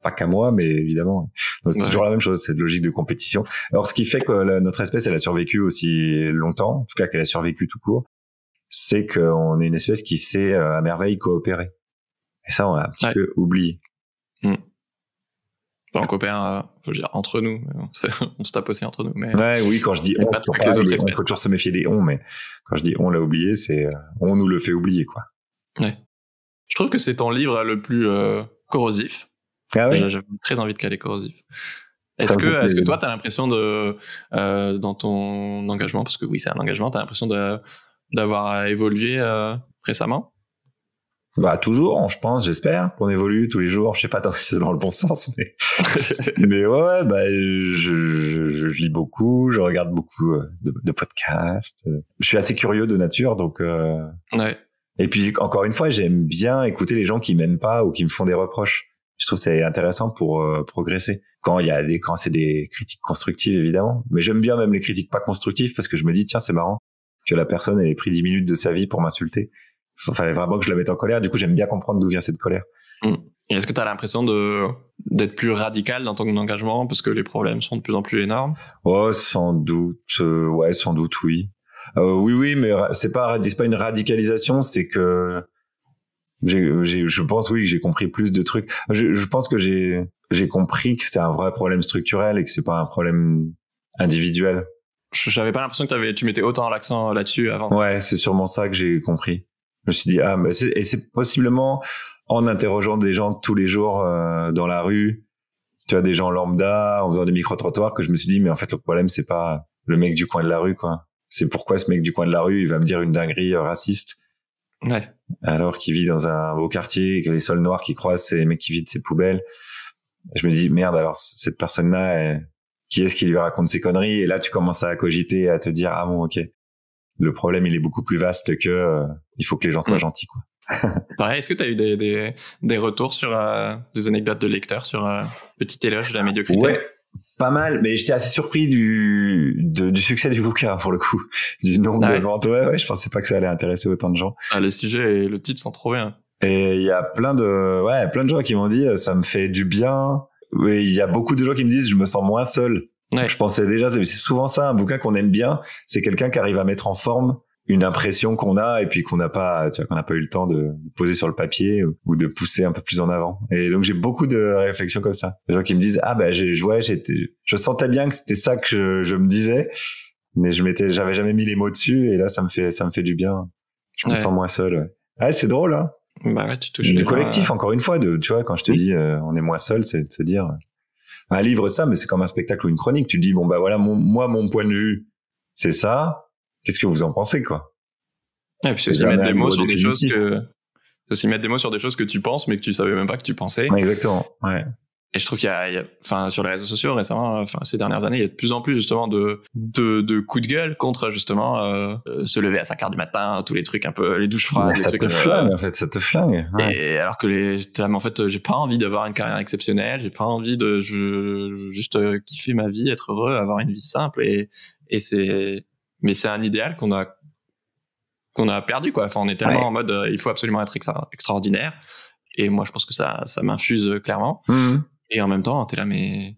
Pas qu'à moi, mais évidemment. Donc, c'est toujours la même chose, cette logique de compétition. Alors, ce qui fait que notre espèce, elle a survécu aussi longtemps, en tout cas qu'elle a survécu tout court, c'est qu'on est une espèce qui sait à merveille coopérer. Et ça, on a un petit peu oublié. On coopère, je veux dire, entre nous. On se tape aussi entre nous. Mais oui, quand je dis on, il faut toujours se méfier des on, mais quand je dis on l'a oublié, c'est on nous le fait oublier, quoi. Ouais. Je trouve que c'est ton livre le plus corrosif. Ah oui. J'ai très envie de caler corrosif. Est-ce que toi, t'as l'impression dans ton engagement, parce que oui, c'est un engagement, t'as l'impression d'avoir évolué récemment? Toujours, je pense, j'espère qu'on évolue tous les jours. Je sais pas si c'est dans le bon sens, mais je lis beaucoup, je regarde beaucoup de podcasts. Je suis assez curieux de nature, donc Et puis, encore une fois, j'aime bien écouter les gens qui m'aiment pas ou qui me font des reproches. Je trouve que c'est intéressant pour progresser. Quand c'est des critiques constructives, évidemment. Mais j'aime bien même les critiques pas constructives parce que je me dis, tiens, c'est marrant que la personne ait pris 10 minutes de sa vie pour m'insulter. Il fallait vraiment que je la mette en colère. Du coup, j'aime bien comprendre d'où vient cette colère. Et est-ce que tu as l'impression d'être plus radical dans ton engagement parce que les problèmes sont de plus en plus énormes? Oh, sans doute. Sans doute, oui. Oui, mais c'est pas une radicalisation, c'est que je pense, oui, que j'ai compris plus de trucs. Je pense que j'ai compris que c'est un vrai problème structurel et que c'est pas un problème individuel. J'avais pas l'impression que tu mettais autant l'accent là-dessus avant. Ouais, c'est sûrement ça que j'ai compris. Je me suis dit, et c'est possiblement en interrogeant des gens tous les jours dans la rue, tu vois, des gens lambda, en faisant des micro-trottoirs, que je me suis dit, mais en fait, le problème, c'est pas le mec du coin de la rue, quoi. C'est pourquoi ce mec du coin de la rue, il va me dire une dinguerie raciste. Ouais. Alors qu'il vit dans un beau quartier et que les seuls noirs qui croisent, c'est les mecs qui vident ses poubelles. Je me dis, merde, alors cette personne-là, qui est-ce qui lui raconte ces conneries? Et là, tu commences à cogiter, à te dire, ah bon, ok. Le problème, il est beaucoup plus vaste que il faut que les gens soient gentils, quoi. Pareil, est-ce que tu as eu des retours sur des anecdotes de lecteurs sur Petit éloge de la médiocrité? Ouais, pas mal, mais j'étais assez surpris du succès du bouquin, pour le coup, du nombre de ventes. Ouais, je pensais pas que ça allait intéresser autant de gens. Le sujet et le titre sont trop bien. Et il y a plein de gens qui m'ont dit, ça me fait du bien. Oui, il y a beaucoup de gens qui me disent, je me sens moins seul. Ouais. Je pensais déjà, c'est souvent ça, un bouquin qu'on aime bien, c'est quelqu'un qui arrive à mettre en forme une impression qu'on a et puis qu'on n'a pas eu le temps de poser sur le papier ou de pousser un peu plus en avant. Et donc j'ai beaucoup de réflexions comme ça. Des gens qui me disent, je sentais bien que c'était ça que je me disais, mais j'avais jamais mis les mots dessus et là ça me fait du bien. Je me sens moins seul. Ouais, c'est drôle, hein. Bah ouais, tu touches du collectif, encore une fois, tu vois, quand je te dis on est moins seul, c'est de se dire un livre, ça, mais c'est comme un spectacle ou une chronique. Tu te dis, bon, bah voilà, mon point de vue, c'est ça. Qu'est-ce que vous en pensez, quoi? Ouais, puis c'est aussi mettre des mots sur des choses que tu penses, mais que tu savais même pas que tu pensais. Ouais, exactement, ouais. Et je trouve qu'il y a, sur les réseaux sociaux récemment, ces dernières années, il y a de plus en plus justement de coups de gueule contre justement se lever à 5h du matin, tous les trucs un peu, les douches froides, ça te flingue, en fait, ça te flingue. Ouais. Et alors que en fait, j'ai pas envie d'avoir une carrière exceptionnelle, j'ai pas envie de juste kiffer ma vie, être heureux, avoir une vie simple mais c'est un idéal qu'on a perdu, quoi. Enfin, on est tellement en mode il faut absolument être extraordinaire. Et moi, je pense que ça m'infuse clairement. Et en même temps, t'es là, mais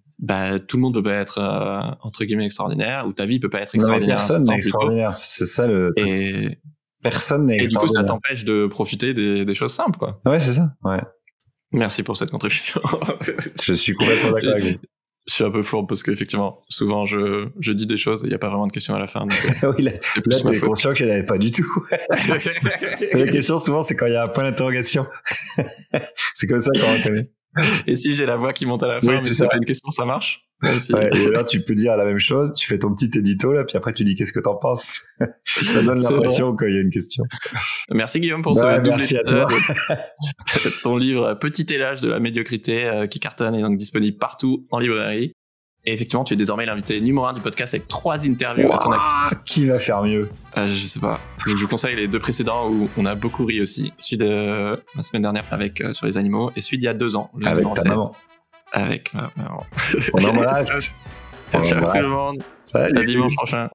tout le monde peut pas être entre guillemets extraordinaire, ou ta vie peut pas être extraordinaire. Non, personne n'est extraordinaire, c'est ça le. Et personne n'est extraordinaire. Et du coup, ça t'empêche de profiter des choses simples, quoi. Ouais, c'est ça. Ouais. Merci pour cette contribution. Je suis complètement d'accord avec vous. Je suis un peu fourbe parce qu'effectivement, souvent je dis des choses et il n'y a pas vraiment de questions à la fin. Donc, oui, là t'es conscient qu'il n'y en avait pas du tout. La question souvent, c'est quand il y a un point d'interrogation. C'est comme ça qu'on reconnaît. Et si j'ai la voix qui monte à la fin, mais c'est pas une question, ça marche? Ouais, ou alors tu peux dire la même chose, tu fais ton petit édito là, puis après tu dis qu'est-ce que t'en penses. Ça donne l'impression qu'il y a une question. Merci Guillaume pour ce double épisode. Ton livre Petit éloge de la médiocrité qui cartonne est donc disponible partout en librairie. Et effectivement, tu es désormais l'invité numéro 1 du podcast avec 3 interviews à ton actif. Qui va faire mieux? Je sais pas. Je vous conseille les 2 précédents où on a beaucoup ri aussi. Celui de la semaine dernière avec sur les animaux et celui d'il y a 2 ans. Avec ta maman. Avec ma maman. On embrasse. Ciao tout le monde. Salut. À dimanche prochain.